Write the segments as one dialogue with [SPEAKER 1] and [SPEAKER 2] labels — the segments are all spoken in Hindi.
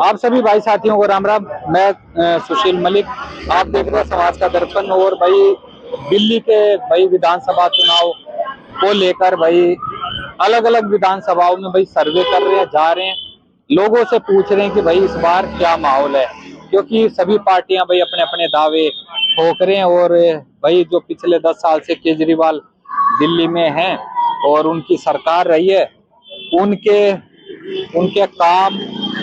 [SPEAKER 1] आप सभी भाई साथियों को राम राम। मैं सुशील मलिक। आप देख रहे हैं समाज का दर्पण। और भाई दिल्ली के भाई विधानसभा चुनाव को लेकर भाई अलग अलग विधानसभाओं में भाई सर्वे कर रहे हैं, जा रहे हैं, लोगों से पूछ रहे हैं कि भाई इस बार क्या माहौल है, क्योंकि सभी पार्टियां भाई अपने अपने दावे ठोक रहे हैं। और भाई जो पिछले 10 साल से केजरीवाल दिल्ली में हैं और उनकी सरकार रही है, उनके उनके काम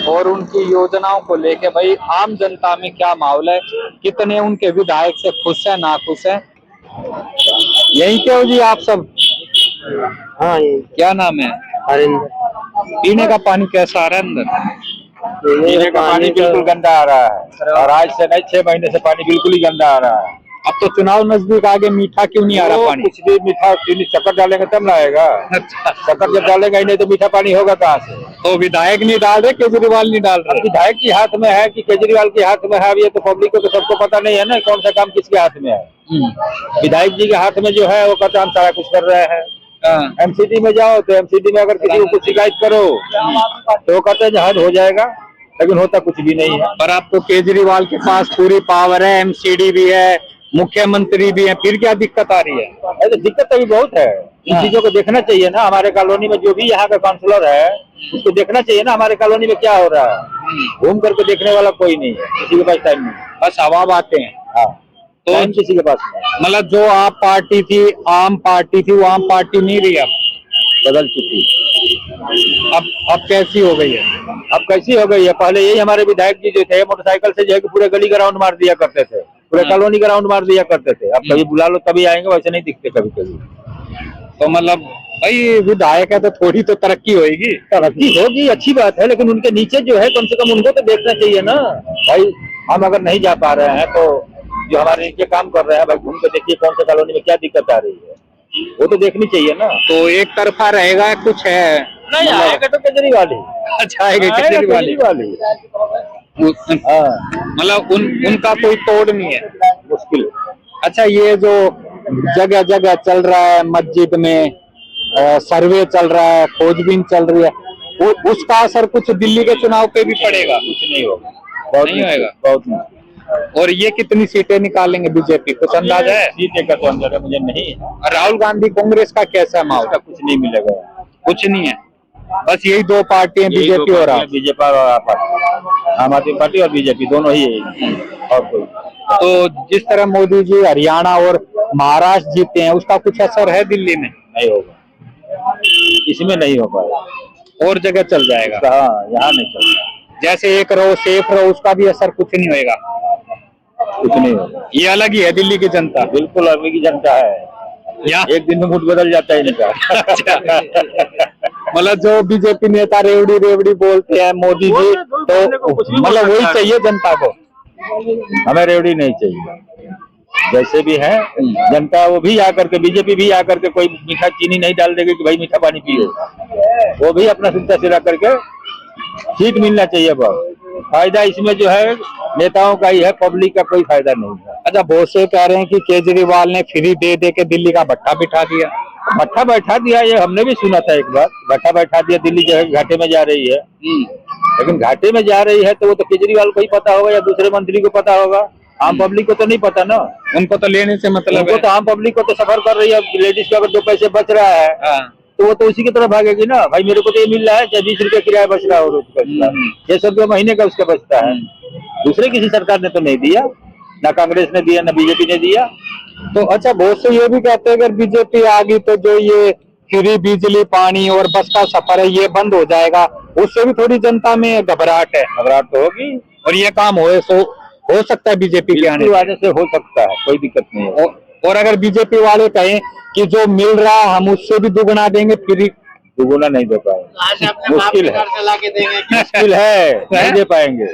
[SPEAKER 1] और उनकी योजनाओं को लेके भाई आम जनता में क्या माहौल है, कितने उनके विधायक से खुश है, ना खुश है। यही क्यों जी आप सब?
[SPEAKER 2] हाँ,
[SPEAKER 1] क्या नाम है?
[SPEAKER 2] हरिंदर।
[SPEAKER 1] पीने का पानी कैसा आ रहा है अंदर?
[SPEAKER 2] पीने का पानी बिल्कुल गंदा आ रहा है, और आज से नहीं 6 महीने से पानी बिल्कुल ही गंदा आ रहा है।
[SPEAKER 1] अब तो चुनाव नजदीक आगे, मीठा क्यों नहीं आ रहा पानी?
[SPEAKER 2] कुछ भी मीठा चीनी शक्कर डालेंगे तब ना आएगा।
[SPEAKER 1] अच्छा,
[SPEAKER 2] शक्कर जब डालेगा ही नहीं तो मीठा पानी होगा कहाँ से?
[SPEAKER 1] तो विधायक नहीं डाल रहे, केजरीवाल नहीं डाल
[SPEAKER 2] अब
[SPEAKER 1] रहे?
[SPEAKER 2] विधायक के हाथ में है कि केजरीवाल के हाथ में है, अब ये तो पब्लिक को तो सबको पता नहीं है ना कौन सा काम किसके हाथ में है। विधायक जी के हाथ में जो है वो कहते हम सारा कुछ कर रहे हैं। एमसीडी में जाओ तो एमसीडी में अगर किसी को कुछ शिकायत करो तो कहते हैं हद हो जाएगा, लेकिन होता कुछ भी नहीं है।
[SPEAKER 1] पर आपको केजरीवाल के पास पूरी पावर है, एमसीडी भी है, मुख्यमंत्री भी है, फिर क्या दिक्कत आ रही है?
[SPEAKER 2] अरे दिक्कत अभी बहुत है। इन चीजों को देखना चाहिए ना। हमारे कॉलोनी में जो भी यहाँ का काउंसलर है उसको देखना चाहिए ना हमारे कॉलोनी में क्या हो रहा है। घूम करके देखने वाला कोई नहीं है, किसी के पास टाइम नहीं,
[SPEAKER 1] बस हवा बातें हैं।
[SPEAKER 2] हाँ
[SPEAKER 1] तो
[SPEAKER 2] टाइम किसी के पास नहीं।
[SPEAKER 1] मतलब जो आप पार्टी थी, आम पार्टी थी, वो आम पार्टी नहीं रही, अब
[SPEAKER 2] बदल चुकी।
[SPEAKER 1] अब कैसी हो गई है?
[SPEAKER 2] अब कैसी हो गई है? पहले यही हमारे विधायक जी जो थे मोटरसाइकिल से जो है कि पूरे गली का राउंड मार दिया करते थे, पूरे कॉलोनी का राउंड मार दिया करते थे। अब कभी बुला लो तभी आएंगे, वैसे नहीं दिखते कभी कभी।
[SPEAKER 1] तो मतलब भाई विधायक है तो थोड़ी तो तरक्की होगी।
[SPEAKER 2] तरक्की होगी, अच्छी बात है, लेकिन उनके नीचे जो है कम से कम उनको तो देखना चाहिए ना भाई। हम अगर नहीं जा पा रहे हैं तो जो हमारे नीचे काम कर रहे हैं भाई घूम के देखिए कौन सा कॉलोनी में क्या दिक्कत आ रही है, वो तो देखनी चाहिए ना।
[SPEAKER 1] तो एक तरफा रहेगा, कुछ है
[SPEAKER 2] नहीं आएगा तो केजरीवाल ही।
[SPEAKER 1] अच्छा आएगा,
[SPEAKER 2] केजरीवाल ही।
[SPEAKER 1] मतलब उनका कोई तोड़ नहीं है,
[SPEAKER 2] मुश्किल।
[SPEAKER 1] अच्छा, ये जो जगह जगह चल रहा है, मस्जिद में सर्वे चल रहा है, खोजबीन चल रही है, उसका असर कुछ दिल्ली के चुनाव पे भी पड़ेगा?
[SPEAKER 2] कुछ नहीं होगा, बहुत
[SPEAKER 1] नहीं होगा,
[SPEAKER 2] बहुत नहीं।
[SPEAKER 1] और ये कितनी सीटें निकालेंगे बीजेपी, कुछ अंदाजा है?
[SPEAKER 2] सीटें का तो अंदाजा मुझे नहीं है।
[SPEAKER 1] राहुल गांधी कांग्रेस का कैसा माहौल?
[SPEAKER 2] कुछ नहीं मिलेगा,
[SPEAKER 1] कुछ नहीं है, बस यही दो पार्टियां, बीजेपी और
[SPEAKER 2] बीजेपी और आम आदमी पार्टी और बीजेपी दोनों ही है, और कोई।
[SPEAKER 1] तो जिस तरह मोदी जी हरियाणा और महाराष्ट्र जीते हैं, उसका कुछ असर है दिल्ली में?
[SPEAKER 2] नहीं होगा, इसमें नहीं हो पाएगा,
[SPEAKER 1] और जगह चल जाएगा।
[SPEAKER 2] हाँ यहाँ नहीं चलेगा।
[SPEAKER 1] जैसे एक रहो सेफ रहो, उसका भी असर कुछ नहीं होगा,
[SPEAKER 2] कुछ नहीं होगा।
[SPEAKER 1] ये अलग ही है दिल्ली की जनता,
[SPEAKER 2] बिल्कुल अलग की जनता है। एक दिन में मूड बदल जाता है इनका।
[SPEAKER 1] मतलब जो बीजेपी नेता रेवड़ी रेवड़ी बोलते हैं मोदी जी, तो मतलब वही चाहिए जनता को?
[SPEAKER 2] हमें रेवड़ी नहीं चाहिए, जैसे भी है जनता वो भी आकर के, बीजेपी भी आकर के कोई मीठा चीनी नहीं डाल देगी कि भाई मीठा पानी पियो। वो भी अपना सुनता सिरा करके सीट मिलना चाहिए। बहुत फायदा इसमें जो है नेताओं का ही है, पब्लिक का कोई फायदा नहीं है।
[SPEAKER 1] अच्छा, बहुत से कह रहे हैं कि केजरीवाल ने फ्री दे दे के दिल्ली का भट्ठा बिठा दिया।
[SPEAKER 2] भट्ठा बैठा दिया, ये हमने भी सुना था एक बार, भट्ठा बैठा दिया, दिल्ली जो है घाटे में जा रही है। लेकिन घाटे में जा रही है तो वो तो केजरीवाल को ही पता होगा या दूसरे मंत्री को पता होगा, आम पब्लिक को तो नहीं पता ना।
[SPEAKER 1] उनको तो लेने से मतलब
[SPEAKER 2] उनको तो आम पब्लिक को तो सफर कर रही है, लेडीज का अगर 2 पैसे बच रहा है तो वो तो उसी की तरफ भागेगी ना। भाई मेरे को तो ये मिल रहा है, चाहे 20 रुपये किराया बच रहा हो रोज का, 600 रुपये महीने का उसका बचता है। दूसरे किसी सरकार ने तो नहीं दिया, ना कांग्रेस ने दिया, ना बीजेपी ने दिया।
[SPEAKER 1] तो अच्छा, बहुत से ये भी कहते हैं अगर बीजेपी आ गई तो जो ये फ्री बिजली पानी और बस का सफर है ये बंद हो जाएगा, उससे भी थोड़ी जनता में घबराहट है।
[SPEAKER 2] घबराहट तो होगी,
[SPEAKER 1] और ये काम हो सकता है बीजेपी के आने
[SPEAKER 2] से हो सकता है, कोई दिक्कत नहीं है।
[SPEAKER 1] और अगर बीजेपी वाले कहें कि जो मिल रहा है हम उससे भी दुगुना देंगे, फ्री
[SPEAKER 2] दुगुना नहीं दे पाएंगे, मुश्किल है, मुश्किल है, नहीं दे पाएंगे।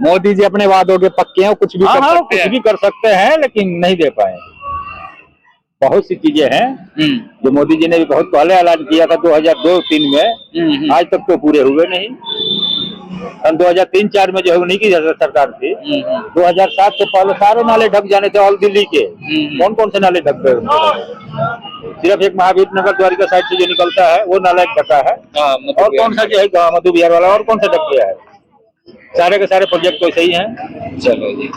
[SPEAKER 1] मोदी जी अपने वादों के पक्के हैं, कुछ भी
[SPEAKER 2] कुछ भी कर सकते हैं, लेकिन नहीं दे पाएंगे। बहुत सी चीजें हैं जो मोदी जी ने भी बहुत पहले ऐलान किया था 2002-3 में, आज तक तो पूरे हुए नहीं। सन 2003-4 में जो है उन्हीं की सरकार थी। 2007 से पहले सारे नाले ढक जाने थे ऑल दिल्ली के। कौन कौन से नाले ढक गए? सिर्फ एक महावीर नगर द्वारिका साइड से जो निकलता है वो नाला ढका है। और कौन सा जो है मधु बिहार वाला, और कौन सा ढक गया है? सारे के सारे प्रोजेक्ट तो सही हैं।
[SPEAKER 1] चलो जी,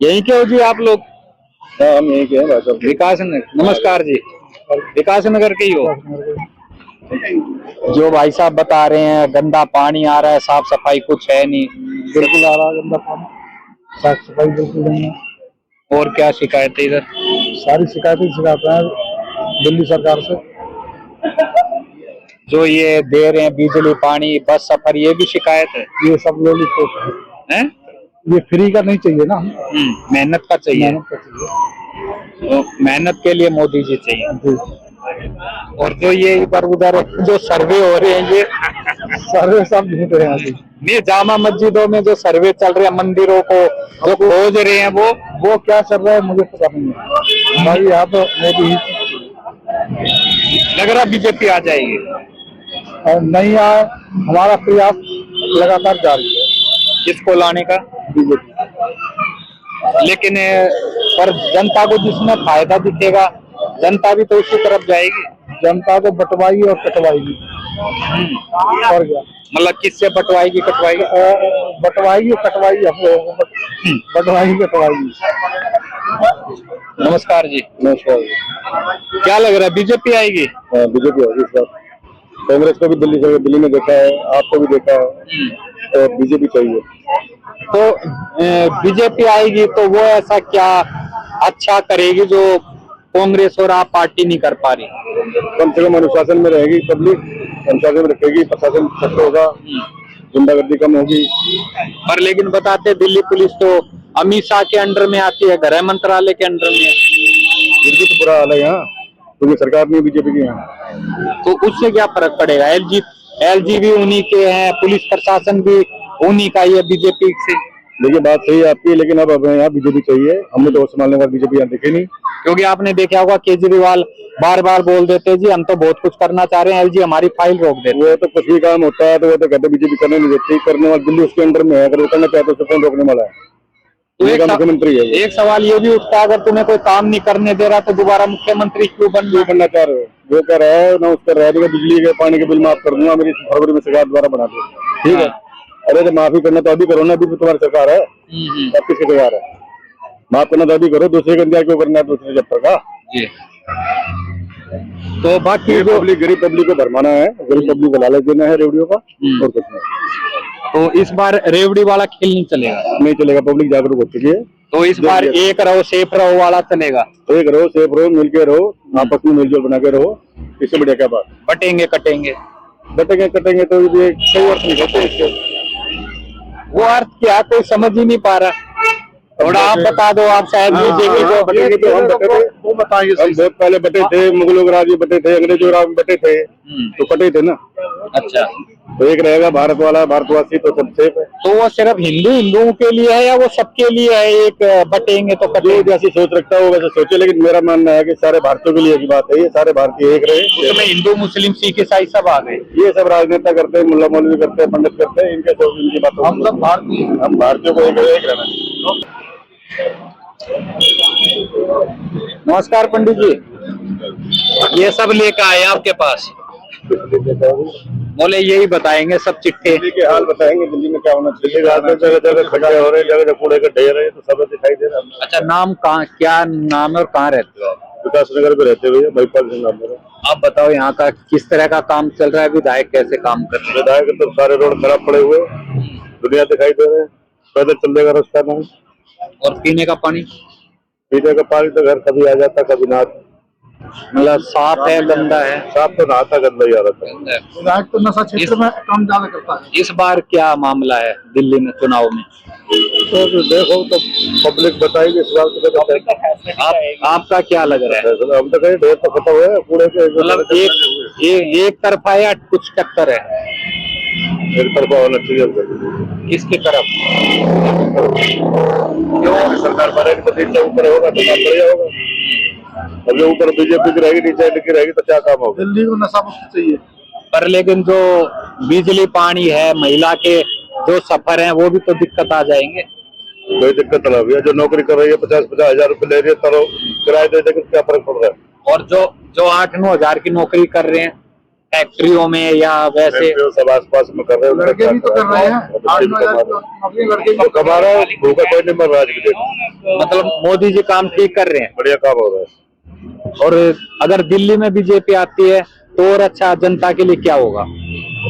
[SPEAKER 1] यहीं के हो जी आप लोग?
[SPEAKER 2] हाँ, हम यहीं के हैं भाई साहब।
[SPEAKER 1] विकास नगर, नमस्कार जी, विकास नगर के ही हो? जो भाई साहब बता रहे हैं गंदा पानी आ रहा है, साफ सफाई कुछ है नहीं।
[SPEAKER 3] बिल्कुल आ रहा है गंदा पानी, साफ सफाई बिल्कुल नहीं है।
[SPEAKER 1] और क्या शिकायत है इधर?
[SPEAKER 3] सारी शिकायतें हैं दिल्ली सरकार से।
[SPEAKER 1] जो ये दे रहे हैं बिजली पानी बस सफर, ये भी शिकायत है?
[SPEAKER 3] ये सब लॉलीपॉप है,
[SPEAKER 1] हैं?
[SPEAKER 3] ये फ्री का नहीं चाहिए ना,
[SPEAKER 1] मेहनत का चाहिए।
[SPEAKER 3] मेहनत का चाहिए
[SPEAKER 1] तो मेहनत के लिए मोदी जी चाहिए।
[SPEAKER 3] जी।
[SPEAKER 1] और जो ये इधर उधर जो सर्वे हो रहे हैं, ये
[SPEAKER 3] सर्वे सब झूठ है अभी।
[SPEAKER 1] ये जामा मस्जिदों में जो सर्वे चल रहे हैं, मंदिरों को जो खोज रहे हैं,
[SPEAKER 3] वो क्या चल रहा है मुझे पता नहीं है भाई। यहाँ तो मोदी ही
[SPEAKER 1] लग रहा बीजेपी आ जाएगी।
[SPEAKER 3] और नहीं आए, हमारा प्रयास लगातार जारी है
[SPEAKER 1] किसको लाने का?
[SPEAKER 3] बीजेपी।
[SPEAKER 1] लेकिन पर जनता को जिसमें फायदा दिखेगा, जनता भी तो उसी तरफ जाएगी।
[SPEAKER 3] जनता तो बंटवाएगी और कटवाएगी, और क्या?
[SPEAKER 1] मतलब किससे बंटवाएगी कटवाएगी?
[SPEAKER 3] बंटवाएगी और कटवाएगी, हम लोगों को बंटवाएगी कटवाएगी।
[SPEAKER 1] नमस्कार जी।
[SPEAKER 3] नमस्कार।
[SPEAKER 1] क्या लग रहा है बीजेपी आएगी?
[SPEAKER 3] बीजेपी होगी इस बार। कांग्रेस को भी दिल्ली में देखा है, आपको भी देखा है, तो बीजेपी चाहिए।
[SPEAKER 1] तो बीजेपी आएगी तो वो ऐसा क्या अच्छा करेगी जो कांग्रेस और आप पार्टी नहीं कर पा रही?
[SPEAKER 3] कम से कम अनुशासन में रहेगी पब्लिक, अनुशासन में रखेगी, प्रशासन सख्त होगा, गुंडागर्दी कम होगी।
[SPEAKER 1] पर लेकिन बताते दिल्ली पुलिस तो अमित शाह के अंडर में आती है, गृह मंत्रालय के अंडर में।
[SPEAKER 3] दिल्ली तो बुरा हाल है यहाँ, क्योंकि सरकार नहीं बीजेपी की यहाँ।
[SPEAKER 1] तो उससे क्या फर्क पड़ेगा? एलजी भी उन्हीं के हैं, पुलिस प्रशासन भी उन्हीं का ही है बीजेपी से।
[SPEAKER 3] देखिए बात सही है आपकी, लेकिन अब हमें यहाँ बीजेपी चाहिए। हमने तो संभालने का बीजेपी यहाँ देखे नहीं।
[SPEAKER 1] क्योंकि आपने देखा होगा केजरीवाल बार बार बोल देते जी हम तो बहुत कुछ करना चाह रहे हैं, एलजी हमारी फाइल रोक देते।
[SPEAKER 3] वो तो कुछ भी काम होता है तो वो तो कहते बीजेपी करने नहीं देती, करने वाला दिल्ली उसके अंडर में है। अगर वो करना चाहते तो कौन रोकने वाला है?
[SPEAKER 1] तो
[SPEAKER 3] मुख्यमंत्री है।
[SPEAKER 1] एक सवाल ये भी उठता है, अगर तुम्हें कोई काम नहीं करने दे रहा तो दोबारा मुख्यमंत्री क्यों बनना
[SPEAKER 3] चाह रहे हो? वो कह रहा है ना, उसका रह बिजली के पानी के बिल माफ कर दूंगा, मेरी फरवरी में सरकार द्वारा बना दो। ठीक है, अरे तो माफी करना तो अभी करो ना, अभी तो तुम्हारी सरकार है, अब किसकी सरकार है? माफ करना तो अभी करो, दूसरे का इंतजार क्यों करना है दूसरे चैप्टर का?
[SPEAKER 1] जी। तो बाकी
[SPEAKER 3] गरीब पब्लिक को भरमाना है, गरीब पब्लिक को लालच देना है रेवड़ियों का, और कुछ नहीं।
[SPEAKER 1] तो इस बार रेवड़ी वाला खेल नहीं चलेगा?
[SPEAKER 3] नहीं चलेगा, पब्लिक जागरूक हो चुकी है।
[SPEAKER 1] तो इस बार एक रहो सेफ रहो वाला चलेगा?
[SPEAKER 3] एक रहो सेफ रहो, मिलके रहो, आपस में मिलजुल बना के रहो, इससे बढ़िया क्या बात?
[SPEAKER 1] बटेंगे कटेंगे
[SPEAKER 3] तो ये सही अर्थ नहीं होते इसके।
[SPEAKER 1] वो अर्थ क्या कोई समझ ही नहीं पा रहा, थोड़ा आप बता दो। आप शायद बीजेपी को
[SPEAKER 3] बटेंगे तो हम बटे थे, वो बताइए। हम बहुत पहले बटे थे, मुगलों के राज में बटे थे, अंग्रेजों के राज में बटे थे, तो कटे थे ना।
[SPEAKER 1] अच्छा,
[SPEAKER 3] तो एक रहेगा भारत वाला, भारतवासी, तो सब सेफ है।
[SPEAKER 1] तो वो सिर्फ हिंदुओं के लिए है या वो सबके लिए है? एक बटेंगे तो कटेंगे
[SPEAKER 3] जैसी सोच रखता है वो वैसे सोचे, लेकिन मेरा मानना है कि सारे भारतीयों के लिए की बात है, ये सारे भारतीय एक रहे।
[SPEAKER 1] उसमें हिंदू मुस्लिम सिख ईसाई सब आ गए।
[SPEAKER 3] ये सब राजनेता करते हैं, मुल्ला मौलवी करते हैं, पंडित करते हैं, इनके सब इनकी बात। हम सब भारतीय, हम भारतीयों को एक रहना।
[SPEAKER 1] नमस्कार पंडित जी, ये सब लेकर आए आपके पास? बोले यही बताएंगे सब चिट्ठे
[SPEAKER 3] दिल्ली के हाल बताएंगे, दिल्ली में क्या होना चाहिए। जगह जगह खड्डे हो रहे हैं, जगह जगह कूड़े के ढेर है, तो सब दिखाई दे रहा है।
[SPEAKER 1] अच्छा, नाम कहाँ, क्या नाम है और कहाँ रहते हो?
[SPEAKER 3] विकास नगर में रहते हुए महिपाल सिंह नाम मेरा।
[SPEAKER 1] आप बताओ यहाँ का किस तरह का काम चल रहा है, विधायक कैसे काम कर रहे हैं?
[SPEAKER 3] विधायक तो सारे रोड खराब पड़े हुए, दुनिया दिखाई दे रहे हैं, पैदल चलने का रास्ता नहीं।
[SPEAKER 1] और पीने का पानी
[SPEAKER 3] तो घर कभी आ जाता कभी ना आता।
[SPEAKER 1] मतलब साफ है गंदा है?
[SPEAKER 3] साफ तो नहाता गंदा ही आ रहा था।
[SPEAKER 1] विधायक तो नशा क्षेत्र में काम ज्यादा करता है। इस बार क्या मामला है दिल्ली में चुनाव में?
[SPEAKER 3] तो देखो तो पब्लिक बताएगी इस बार।
[SPEAKER 1] आपका क्या लग रहा है?
[SPEAKER 3] हम तो कहीं ढेर तो खत्म हुए कूड़े के,
[SPEAKER 1] मतलब एक तरफा या कुछ टक्कर है?
[SPEAKER 3] एक तरफा होना चाहिए।
[SPEAKER 1] किसकी तरफ?
[SPEAKER 3] क्यों सरकार बनेगी तो नीचे ऊपर होगा तो काम बढ़िया होगा। अभी ऊपर बीजेपी की रहेगी, नीचे की रहेगी, तो क्या काम होगा? दिल्ली को नशा मुक्त चाहिए।
[SPEAKER 1] पर लेकिन जो बिजली पानी है, महिला के जो सफर हैं, वो भी तो दिक्कत आ जाएंगे।
[SPEAKER 3] कोई दिक्कत ना हुई है, जो नौकरी कर रही है 50-50 हजार रुपए ले रही है, तरो किराए दे देकर क्या फर्क पड़ रहा है?
[SPEAKER 1] और जो 8-9 हजार की नौकरी कर रहे हैं फैक्ट्रियों में या वैसे?
[SPEAKER 3] सब आस पास में कर रहे हैं, लड़के भी तो कर रहे हैं, 8-9 लड़के भी कमा रहे हैं, भूखा कोई नहीं मर रहा है।
[SPEAKER 1] मतलब मोदी जी काम ठीक कर रहे हैं,
[SPEAKER 3] बढ़िया काम हो रहा है।
[SPEAKER 1] और अगर दिल्ली में बीजेपी आती है तो और अच्छा जनता के लिए क्या होगा?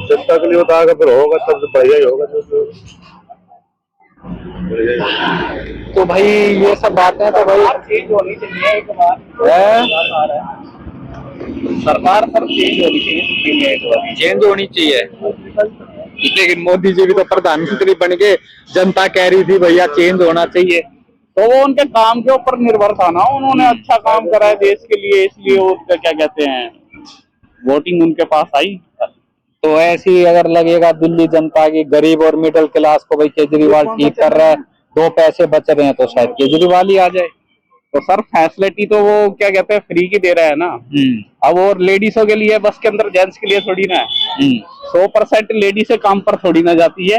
[SPEAKER 3] जनता के लिए होता है, फिर होगा तब तो बढ़िया ही होगा।
[SPEAKER 1] तो भाई ये सब बातें तो भाई चेंज होनी चाहिए एक बार, सरकार पर चेंज होनी चाहिए, चेंज होनी चाहिए। लेकिन मोदी जी भी तो प्रधानमंत्री बन गए, जनता कह रही थी भैया चेंज होना चाहिए।
[SPEAKER 4] तो वो उनके काम के ऊपर निर्भर था ना, उन्होंने अच्छा काम करा है देश के लिए, इसलिए वो क्या कहते हैं वोटिंग उनके पास आई।
[SPEAKER 1] तो ऐसी अगर लगेगा दिल्ली जनता की गरीब और मिडिल क्लास को भाई केजरीवाल ठीक कर रहा है, 2 पैसे बच रहे हैं, तो शायद केजरीवाल ही आ जाए।
[SPEAKER 4] तो सर फैसिलिटी तो वो क्या कहते हैं फ्री की दे रहा है ना। अब और लेडीजों के लिए बस के अंदर, जेंट्स के लिए थोड़ी ना है। 100% लेडीज काम पर थोड़ी ना जाती है।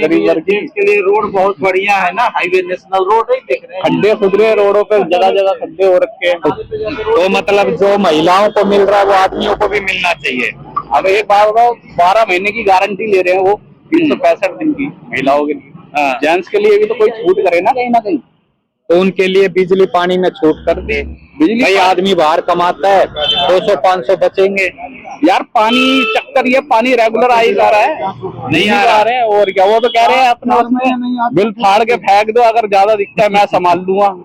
[SPEAKER 4] गरीब वर्ग
[SPEAKER 1] के लिए रोड बहुत बढ़िया है ना, हाईवे नेशनल रोड है, देख रहे हैं
[SPEAKER 4] खड्डे खुदरे रोडों पे, जगह जगह खड्डे हो रखे हैं।
[SPEAKER 1] तो मतलब जो महिलाओं को मिल रहा है वो आदमियों को भी मिलना चाहिए।
[SPEAKER 4] अब एक बार बताओ, 12 महीने की गारंटी ले रहे हैं वो 365 दिन की महिलाओं के लिए। जेंट्स के लिए भी तो कोई छूट करे ना कहीं।
[SPEAKER 1] तो उनके लिए बिजली पानी में छूट कर दे।
[SPEAKER 4] बिजली
[SPEAKER 1] भाई आदमी बाहर कमाता है, 200-500 बचेंगे
[SPEAKER 4] यार। पानी चक्कर, ये पानी रेगुलर आ ही जा रहा है, नहीं आ रहा है। और क्या, वो तो कह रहे हैं अपने उसमें बिल फाड़ के फेंक दो, अगर ज्यादा दिखता है मैं संभाल लूंगा।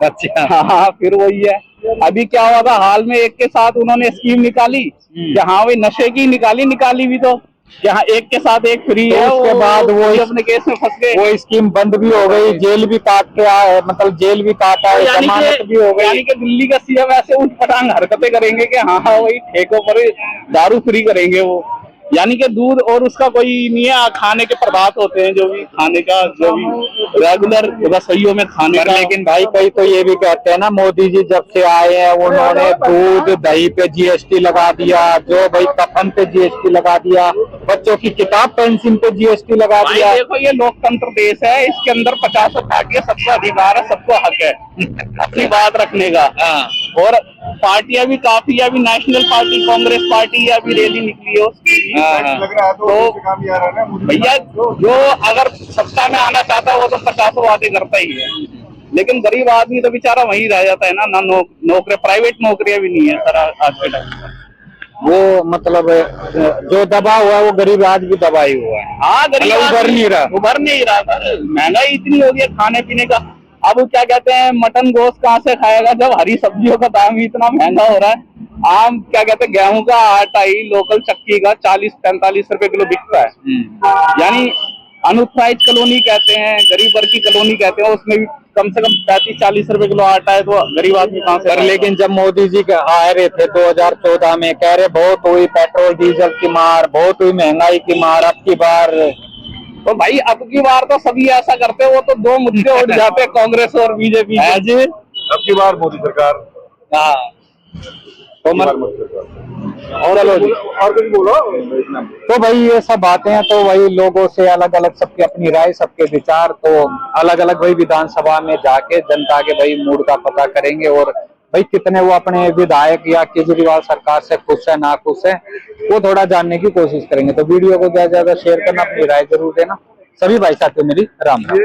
[SPEAKER 1] अच्छा
[SPEAKER 4] हाँ, फिर वही है। अभी क्या हुआ था हाल में, एक के साथ उन्होंने स्कीम निकाली कि हाँ भाई नशे की निकाली भी तो यहाँ एक के साथ एक फ्री
[SPEAKER 1] तो
[SPEAKER 4] है।
[SPEAKER 1] उसके बाद वो
[SPEAKER 4] अपने केस में फंस गए,
[SPEAKER 1] वो स्कीम बंद भी हो गई, जेल भी काट के आए, मतलब जेल भी काटा है, जमानत भी हो गई।
[SPEAKER 4] यानी कि दिल्ली का सीएम ऐसे उठपटांग हरकतें करेंगे कि हाँ वही ठेकों पर दारू फ्री करेंगे वो। यानी कि दूध और उसका कोई नहीं है, खाने के पदार्थ होते हैं जो भी खाने का, जो भी रेगुलर रसोइयों में खाने का।
[SPEAKER 1] लेकिन भाई कोई तो ये भी कहते हैं ना, मोदी जी जब से आए हैं उन्होंने दूध दही पे जीएसटी लगा दिया, जो भाई कफन पे जीएसटी लगा दिया, बच्चों की किताब पेंसिल पे जीएसटी लगा दिया।
[SPEAKER 4] देखो ये लोकतंत्र देश है, इसके अंदर 50 पार्टियां, सबको अधिकार है, सबको हक है अपनी बात रखने का। और पार्टियां भी काफी, अभी नेशनल पार्टी कांग्रेस पार्टी अभी रैली निकली है उसकी। तो भैया जो अगर सत्ता में आना चाहता है वो तो 50 वादे करता ही है, लेकिन गरीब आदमी तो बेचारा वहीं रह जाता है ना। नौकरी, प्राइवेट नौकरियां भी नहीं है सर आज के टाइम में।
[SPEAKER 1] वो मतलब जो दबा हुआ है वो गरीब आज भी दबा ही हुआ है।
[SPEAKER 4] हाँ, गरीब
[SPEAKER 1] उभर नहीं रहा
[SPEAKER 4] सर। महंगाई इतनी हो गई है खाने पीने का। अब क्या कहते हैं मटन गोश्त कहाँ से खाएगा जब हरी सब्जियों का दाम ही इतना महंगा हो रहा है। आम क्या कहते हैं गेहूं का आटा ही लोकल चक्की का 40-45 रुपए किलो बिकता है। यानी अनऑथराइज्ड कॉलोनी कहते हैं, गरीब वर्ग की कॉलोनी कहते हैं, उसमें भी कम से कम 35-40 रुपए किलो आटा है, तो गरीब आदमी कहाँ से।
[SPEAKER 1] लेकिन जब मोदी जी आ रहे थे 2014 में, कह रहे बहुत हुई पेट्रोल डीजल की मार, बहुत हुई महंगाई की मार, अब की बार।
[SPEAKER 4] तो भाई अब की बार तो सभी ऐसा करते हैं, वो तो 2 मुद्दे उठ जाते हैं कांग्रेस और बीजेपी।
[SPEAKER 3] अब की बार मोदी सरकार।
[SPEAKER 1] हाँ तो
[SPEAKER 3] और चलो जी, और कुछ बोलो।
[SPEAKER 1] तो भाई ये सब बातें हैं, तो वही लोगों से अलग अलग सबकी अपनी राय, सबके विचार, तो अलग अलग भाई विधानसभा में जाके जनता के भाई मूड का पता करेंगे, और भाई कितने वो अपने विधायक या केजरीवाल सरकार से खुश है ना खुश है वो थोड़ा जानने की कोशिश करेंगे। तो वीडियो को ज्यादा से ज्यादा शेयर करना, अपनी राय जरूर देना। सभी भाई साथियों मेरी राम राम।